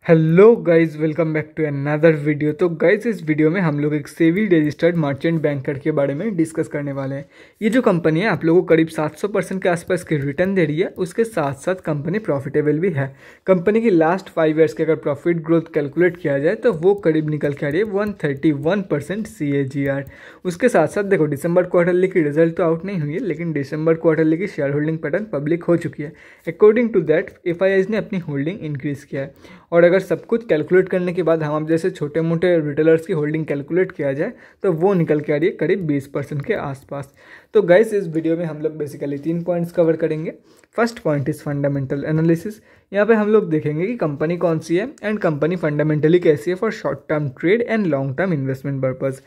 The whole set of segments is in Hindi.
Hello guys, welcome back to another video. तो गाइज इस वीडियो में हम लोग एक सेबी रजिस्टर्ड मर्चेंट बैंकर के बारे में डिस्कस करने वाले हैं। ये जो कंपनी है आप लोगों को करीब 700% के आसपास की रिटर्न दे रही है। उसके साथ साथ कंपनी प्रॉफिटेबल भी है। कंपनी की लास्ट 5 ईयर्स के अगर प्रॉफिट ग्रोथ कैलकुलेट किया जाए तो वो करीब निकल के आ रही है 131% CAGR। उसके साथ साथ देखो, दिसंबर क्वार्टरली की रिजल्ट तो आउट नहीं हुई है, लेकिन दिसंबर क्वार्टरली की शेयर होल्डिंग पैटर्न पब्लिक हो चुकी है। अकॉर्डिंग टू दैट FIIs ने अपनी होल्डिंग इंक्रीज किया है। और अगर सब कुछ कैलकुलेट करने के बाद हम जैसे छोटे मोटे रिटेलर्स की होल्डिंग कैलकुलेट किया जाए तो वो निकल के आ रही है करीब 20% के आसपास। तो गाइस इस वीडियो में हम लोग बेसिकली 3 पॉइंट्स कवर करेंगे। First point is fundamental analysis. यहाँ पे हम लोग देखेंगे कि कंपनी कौन सी है एंड कंपनी फंडामेंटली कैसी है for short term trade and long term investment purpose.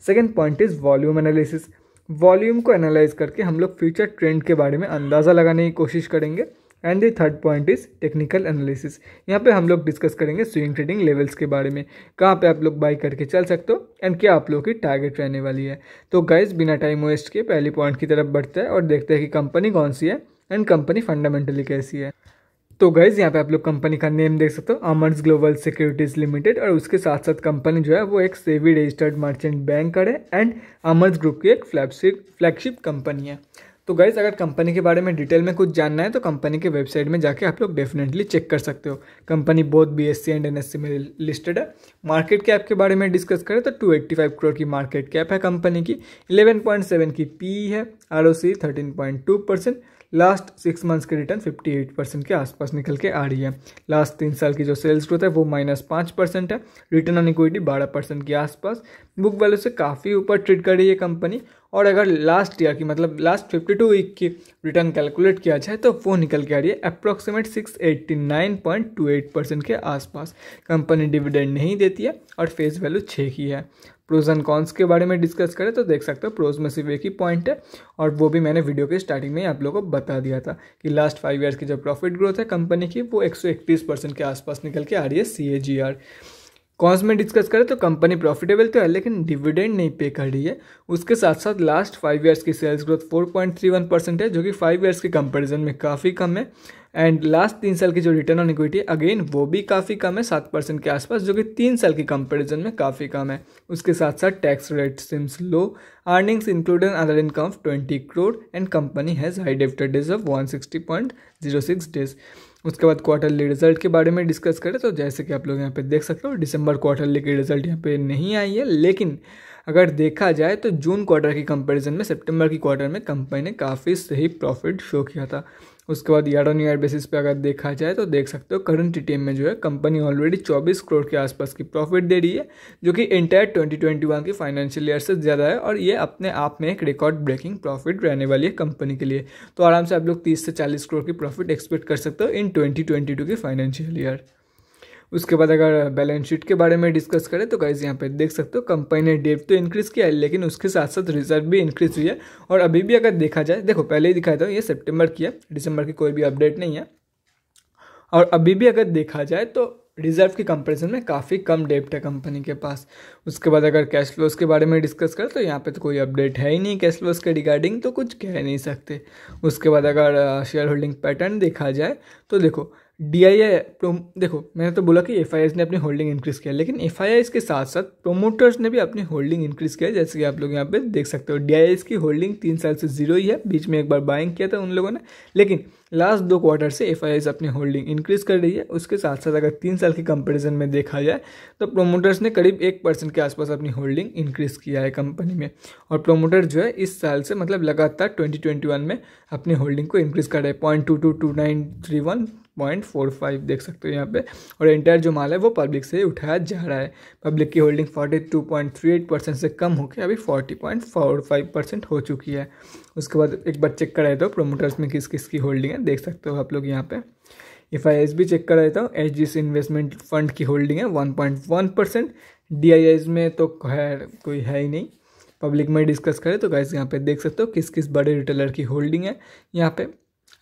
Second point is volume analysis. Volume को एनालाइज करके हम लोग फ्यूचर ट्रेंड के बारे में अंदाज़ा लगाने की कोशिश करेंगे। And the third point is technical analysis. यहाँ पे हम लोग डिस्कस करेंगे स्विंग ट्रेडिंग लेवल्स के बारे में, कहाँ पे आप लोग बाई करके चल सकते हो एंड क्या आप लोगों की टारगेट रहने वाली है। तो गाइज बिना टाइम वेस्ट के पहली पॉइंट की तरफ बढ़ते हैं और देखते हैं कि कंपनी कौन सी है एंड कंपनी फंडामेंटली कैसी है। तो गाइज यहाँ पे आप लोग कंपनी का नेम देख सकते हो, अमर्स ग्लोबल सिक्योरिटीज लिमिटेड। और उसके साथ साथ कंपनी जो है वो एक सेबी रजिस्टर्ड मर्चेंट बैंकर है एंड अमर्स ग्रुप की एक फ्लैगशिप कंपनी है। तो गाइज अगर कंपनी के बारे में डिटेल में कुछ जानना है तो कंपनी के वेबसाइट में जाके आप लोग डेफिनेटली चेक कर सकते हो। Company both BSE and NSE में लिस्टेड है। मार्केट कैप के बारे में डिस्कस करें तो 285 करोड़ की मार्केट कैप है कंपनी की। 11.7 की PE है। ROC 13.2%। लास्ट 6 मंथ्स के रिटर्न 58% के आसपास निकल के आ रही है। लास्ट 3 साल की जो सेल्स ग्रोथ है वो -5% है। रिटर्न ऑन इक्विटी 12% के आसपास। बुक वैल्यू से काफ़ी ऊपर ट्रेड कर रही है कंपनी। और अगर लास्ट ईयर की मतलब लास्ट 52 वीक की रिटर्न कैलकुलेट किया जाए तो वो निकल के आ रही है अप्रॉक्सीमेट 689.28% के आसपास। कंपनी डिविडेंड नहीं देती है और फेस वैल्यू 6 की है। प्रोज एंड कॉन्स के बारे में डिस्कस करें तो देख सकते हो प्रोज में सिर्फ एक ही पॉइंट है और वो भी मैंने वीडियो के स्टार्टिंग में आप लोगों को बता दिया था कि लास्ट 5 ईयर्स की जो प्रॉफिट ग्रोथ है कंपनी की वो 131% के आसपास निकल के आ रही है CAGR। कॉन्स में डिस्कस करें तो कंपनी प्रॉफिटेबल तो है लेकिन डिविडेंड नहीं पे कर रही है। उसके साथ साथ लास्ट 5 ईयर्स की सेल्स ग्रोथ 4.31% है, जो कि 5 ईयर्स के कंपैरिजन में काफ़ी कम है। एंड लास्ट 3 साल की जो रिटर्न ऑन इक्विटी अगेन वो भी काफ़ी कम है, 7% के आसपास, जो कि 3 साल की कंपैरिजन में काफ़ी कम है। उसके साथ साथ tax rate seems low. Earnings included other income of 20 crore and company has high debtor days of 160.06 days. उसके बाद क्वार्टरली रिजल्ट के बारे में डिस्कस करें तो जैसे कि आप लोग यहाँ पे देख सकते हो दिसंबर क्वार्टरली की रिजल्ट यहाँ पे नहीं आई है, लेकिन अगर देखा जाए तो जून क्वार्टर की कंपैरिजन में सितंबर की क्वार्टर में कंपनी ने काफ़ी सही प्रॉफिट शो किया था। उसके बाद ईयर ऑन ईयर बेसिस पे अगर देखा जाए तो देख सकते हो करंट TTM में जो है कंपनी ऑलरेडी 24 करोड़ के आसपास की प्रॉफिट दे रही है, जो कि एंटायर 2021 की फाइनेंशियल ईयर से ज़्यादा है और ये अपने आप में एक रिकॉर्ड ब्रेकिंग प्रॉफिट रहने वाली है कंपनी के लिए। तो आराम से आप लोग 30 से 40 करोड़ की प्रॉफिट एक्सपेक्ट कर सकते हो इन 2022 की फाइनेंशियल ईयर। उसके बाद अगर बैलेंस शीट के बारे में डिस्कस करें तो गाइस यहाँ पे देख सकते हो कंपनी ने डेट तो इंक्रीज़ किया है लेकिन उसके साथ साथ रिजर्व भी इंक्रीज हुई है। और अभी भी अगर देखा जाए, देखो पहले ही दिखाया था ये सितंबर की है, दिसंबर की कोई भी अपडेट नहीं है। और अभी भी अगर देखा जाए तो रिजर्व की कंपैरिजन में काफ़ी कम डेब्ट है कंपनी के पास। उसके बाद अगर कैश फ्लोज के बारे में डिस्कस करें तो यहाँ पे तो कोई अपडेट है ही नहीं कैश फ्लोज के रिगार्डिंग, तो कुछ कह नहीं सकते। उसके बाद अगर शेयर होल्डिंग पैटर्न देखा जाए तो देखो देखो मैंने तो बोला कि FIIs ने अपनी होल्डिंग इंक्रीज़ किया, लेकिन FIIs के साथ साथ प्रोमोटर्स ने भी अपनी होल्डिंग इंक्रीज़ किया। जैसे कि आप लोग यहाँ पे देख सकते हो DIIs की होल्डिंग 3 साल से 0 ही है, बीच में एक बार बाइंग किया था उन लोगों ने, लेकिन लास्ट 2 क्वार्टर से FIIs अपनी होल्डिंग इंक्रीज़ कर रही है। उसके साथ साथ अगर 3 साल की कंपैरिजन में देखा जाए तो प्रोमोटर्स ने करीब 1% के आसपास अपनी होल्डिंग इंक्रीज़ किया है कंपनी में। और प्रोमोटर जो है इस साल से मतलब लगातार 2021 में अपनी होल्डिंग को इंक्रीज़ कर रहे हैं 0.222931.45 देख सकते हो यहाँ पे। और एंटायर जो माल है वो पब्लिक से उठाया जा रहा है। पब्लिक की होल्डिंग 42.38% से कम होकर अभी 40.45% हो चुकी है। उसके बाद एक बार चेक कराए तो प्रोमोटर्स में किस किस की होल्डिंग है देख सकते हो आप लोग यहाँ पे। FIIs भी चेक कराए तो HDFC इन्वेस्टमेंट फंड की होल्डिंग है 1.1%। DIIs में तो खैर कोई है ही नहीं। पब्लिक में डिस्कस करें तो गाइस यहाँ पे देख सकते हो किस किस बड़े रिटेलर की होल्डिंग है यहाँ पे।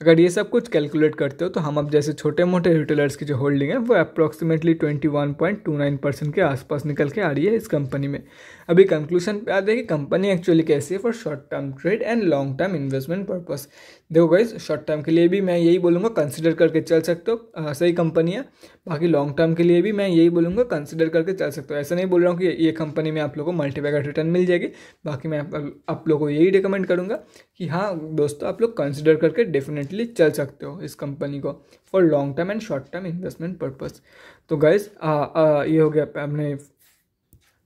अगर ये सब कुछ कैलकुलेट करते हो तो हम अब जैसे छोटे मोटे रिटेलर्स की जो होल्डिंग है वो अप्रॉक्सीमेटली 21.29% के आसपास निकल के आ रही है इस कंपनी में। अभी कंक्लूजन पे आते हैं कि कंपनी एक्चुअली कैसी है for short term trade and long term investment purpose. देखो गाइस, शॉर्ट टर्म के लिए भी मैं यही बोलूँगा कंसिडर करके चल सकते हो, सही कंपनी है। बाकी लॉन्ग टर्म के लिए भी मैं यही बोलूँगा कंसिडर करके चल सकते हो। ऐसा नहीं बोल रहा हूँ कि ये कंपनी में आप लोगों को मल्टीपैकेट रिटर्न मिल जाएगी। बाकी मैं आप लोगों को यही रिकमेंड करूँगा कि हाँ दोस्तों, आप लोग कंसिडर करके डेफिनेटली चल सकते हो इस कंपनी को for long term and short term investment purpose. तो गाइज ये हो गया हमने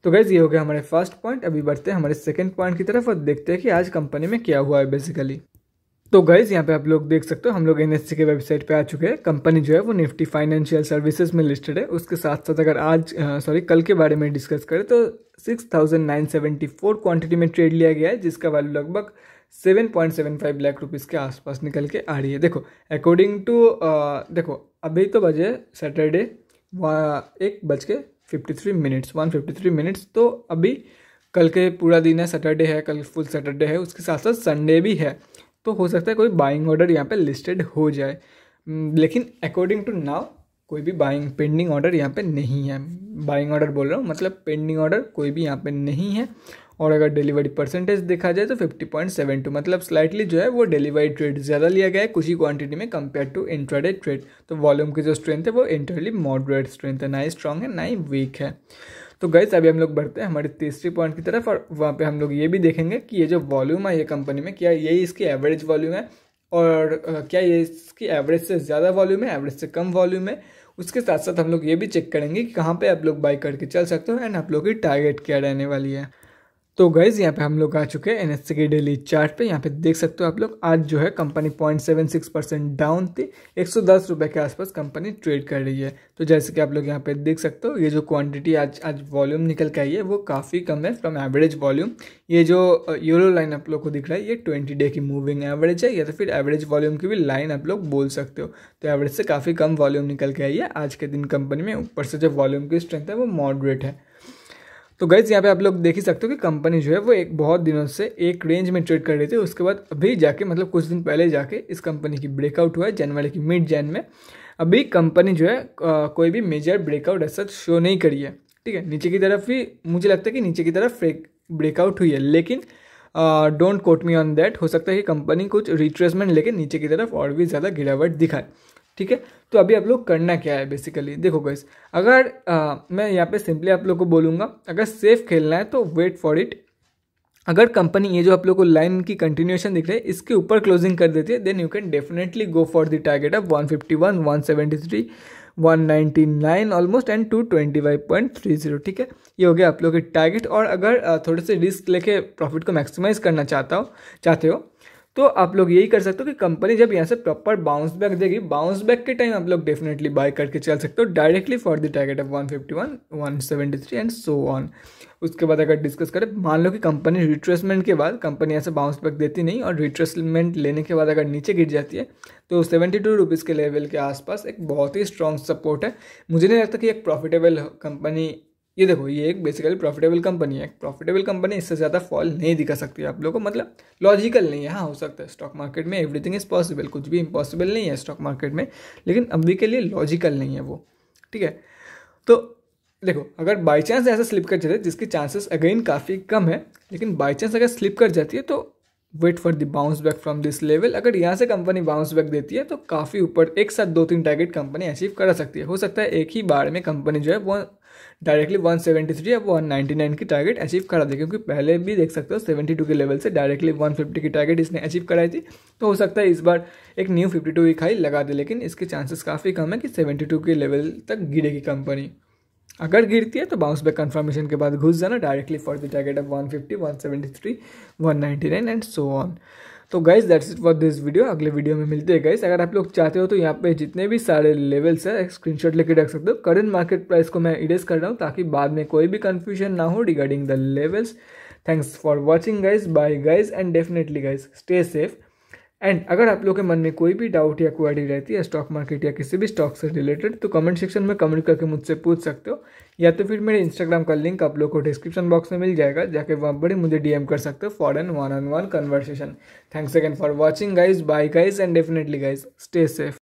ये हो गया हमारे फर्स्ट पॉइंट। अभी बढ़ते हैं हमारे सेकंड पॉइंट की तरफ और देखते हैं कि आज कंपनी में क्या हुआ है बेसिकली। तो गाइज यहाँ पे आप लोग देख सकते हो हम लोग NSE के वेबसाइट पे आ चुके हैं। कंपनी जो है वो निफ्टी फाइनेंशियल सर्विसेज में लिस्टेड है। उसके साथ साथ अगर आज कल के बारे में डिस्कस करें तो 6,974 क्वांटिटी में ट्रेड लिया गया है, जिसका वैल्यू लगभग 7.75 लाख रुपीज़ के आसपास निकल के आ रही है। देखो अकॉर्डिंग टू देखो अभी तो बजे सैटरडे 1:53 तो अभी कल के पूरा दिन है, सैटरडे है, कल फुल सैटरडे है, उसके साथ साथ संडे भी है। तो हो सकता है कोई बाइंग ऑर्डर यहाँ पे लिस्टेड हो जाए, लेकिन अकॉर्डिंग टू नाउ कोई भी पेंडिंग ऑर्डर यहाँ पे नहीं है। बाइंग ऑर्डर बोल रहा हूँ, मतलब पेंडिंग ऑर्डर कोई भी यहाँ पे नहीं है। और अगर डिलीवरी परसेंटेज देखा जाए तो 50.72, मतलब स्लाइटली जो है वो डिलीवरी ट्रेड ज़्यादा लिया गया है कुछ ही क्वांटिटी में कंपेयर टू इंट्राडे ट्रेड। तो वॉल्यूम की जो स्ट्रेंथ है वो इंटरली मॉडरेट स्ट्रेंथ है, ना ही स्ट्रॉन्ग है ना ही वीक है। तो गाइस अभी हम लोग बढ़ते हैं हमारे तीसरी पॉइंट की तरफ और वहाँ पे हम लोग ये भी देखेंगे कि ये जो वॉल्यूम है ये कंपनी में, क्या यही इसकी एवरेज वॉल्यूम है और क्या ये इसकी एवरेज से ज़्यादा वॉल्यूम है, एवरेज से कम वॉल्यूम है। उसके साथ साथ हम लोग ये भी चेक करेंगे कि कहाँ पे आप लोग बाई करके चल सकते हो एंड आप लोग की टारगेट क्या रहने वाली है। तो गाइज यहाँ पे हम लोग आ चुके हैं NSE के डेली चार्ट पे। यहाँ पे देख सकते हो आप लोग आज जो है कंपनी 0.76% डाउन थी, 110 रुपये के आसपास कंपनी ट्रेड कर रही है। तो जैसे कि आप लोग यहाँ पे देख सकते हो ये जो क्वांटिटी आज वॉल्यूम निकल के आई है वो काफ़ी कम है फ्रॉम एवरेज वॉल्यूम। ये जो येलो लाइन आप लोग को दिख रहा है ये 20 डे की मूविंग एवरेज है, या तो फिर एवरेज वॉल्यूम की भी लाइन आप लोग बोल सकते हो। तो एवरेज से काफ़ी कम वॉल्यूम निकल के आई है आज के दिन कंपनी में। ऊपर से जो वॉल्यूम की स्ट्रेंथ है वो मॉडरेट है। तो गाइज यहाँ पे आप लोग देख ही सकते हो कि कंपनी जो है वो एक बहुत दिनों से एक रेंज में ट्रेड कर रही थी। उसके बाद अभी जाके मतलब कुछ दिन पहले जाके इस कंपनी की ब्रेकआउट हुआ है जनवरी की मिड जैन में। अभी कंपनी जो है कोई भी मेजर ब्रेकआउट ऐसा शो नहीं करी है, ठीक है। नीचे की तरफ ही मुझे लगता है कि नीचे की तरफ ब्रेकआउट हुई है, लेकिन don't quote me on that. हो सकता है कि कंपनी कुछ रिट्रेसमेंट लेके नीचे की तरफ और भी ज़्यादा गिरावट दिखाए, ठीक है। तो अभी आप लोग करना क्या है बेसिकली, देखो गाइस अगर मैं यहाँ पे सिंपली आप लोग को बोलूँगा अगर सेफ खेलना है तो वेट फॉर इट। अगर कंपनी ये जो आप लोग को लाइन की कंटिन्यूएशन दिख रही है इसके ऊपर क्लोजिंग कर देती है then you can definitely go for the target of 151, 173, 199 almost and 225.30, ठीक है। ये हो गया आप लोग के टारगेट। और अगर थोड़े से रिस्क लेके प्रॉफिट को मैक्सिमाइज करना चाहते हो तो आप लोग यही कर सकते हो कि कंपनी जब यहाँ से प्रॉपर बाउंस बैक देगी, बाउंस बैक के टाइम आप लोग डेफिनेटली बाय करके चल सकते हो directly for the target of 151, 173 and so on. उसके बाद अगर डिस्कस करें, मान लो कि कंपनी रिट्रेसमेंट के बाद कंपनी ऐसे बाउंस बैक देती नहीं और रिट्रेसमेंट लेने के बाद अगर नीचे गिर जाती है तो 72 रुपीज़ के लेवल के आसपास एक बहुत ही स्ट्रॉन्ग सपोर्ट है। मुझे नहीं लगता कि एक प्रॉफिटेबल कंपनी, ये देखो ये एक बेसिकली प्रॉफिटेबल कंपनी है। प्रॉफिटेबल कंपनी इससे ज़्यादा फॉल नहीं दिखा सकती आप लोगों को, मतलब लॉजिकल नहीं है। हाँ हो सकता है स्टॉक मार्केट में एवरीथिंग इज़ पॉसिबल, कुछ भी इम्पॉसिबल नहीं है स्टॉक मार्केट में, लेकिन अभी के लिए लॉजिकल नहीं है वो, ठीक है। तो देखो अगर बाई चांस ऐसा स्लिप कर जाता है, जिसकी चांसेस अगेन काफ़ी कम है, लेकिन बाई चांस अगर स्लिप कर जाती है तो wait for the bounce back from this level. अगर यहाँ से कंपनी बाउंस बैक देती है तो काफ़ी ऊपर एक साथ 2-3 टारगेट कंपनी अचीव करा सकती है। हो सकता है एक ही बार में कंपनी जो है वो डायरेक्टली 173 या 199 की टारगेट अचीव करा दे, क्योंकि पहले भी देख सकते हो 72 के लेवल से डायरेक्टली 150 की टारगेट इसने अचीव कराई थी। तो हो सकता है इस बार एक न्यू 52 वीक हाई लगा दे, लेकिन इसके चांसेस काफ़ी कम है कि 72 के लेवल तक गिरेगी कंपनी। अगर गिरती है तो बाउंस बैक कंफर्मेशन के बाद घुस जाना directly for the target of 150, 173, 199 and so on. तो guys that's it for this video. अगले वीडियो में मिलते हैं गाइज। अगर आप लोग चाहते हो तो यहाँ पे जितने भी सारे लेवल्स है एक स्क्रीनशॉट लेके रख सकते हो। करंट मार्केट प्राइस को मैं इरेज कर रहा हूँ ताकि बाद में कोई भी कन्फ्यूजन ना हो regarding the levels. Thanks for watching guys, bye guys and definitely guys stay safe and अगर आप लोग के मन में कोई भी डाउट या क्वेरी रहती है स्टॉक मार्केट या किसी भी स्टॉक से रिलेटेड तो कमेंट सेक्शन में कमेंट करके मुझसे पूछ सकते हो, या तो फिर मेरे इंस्टाग्राम का लिंक आप लोग को डिस्क्रिप्शन बॉक्स में मिल जाएगा, जाके वहाँ पर मुझे डीएम कर सकते हो for an one on one conversation. Thanks again for watching guys, bye guys, and definitely guys stay safe.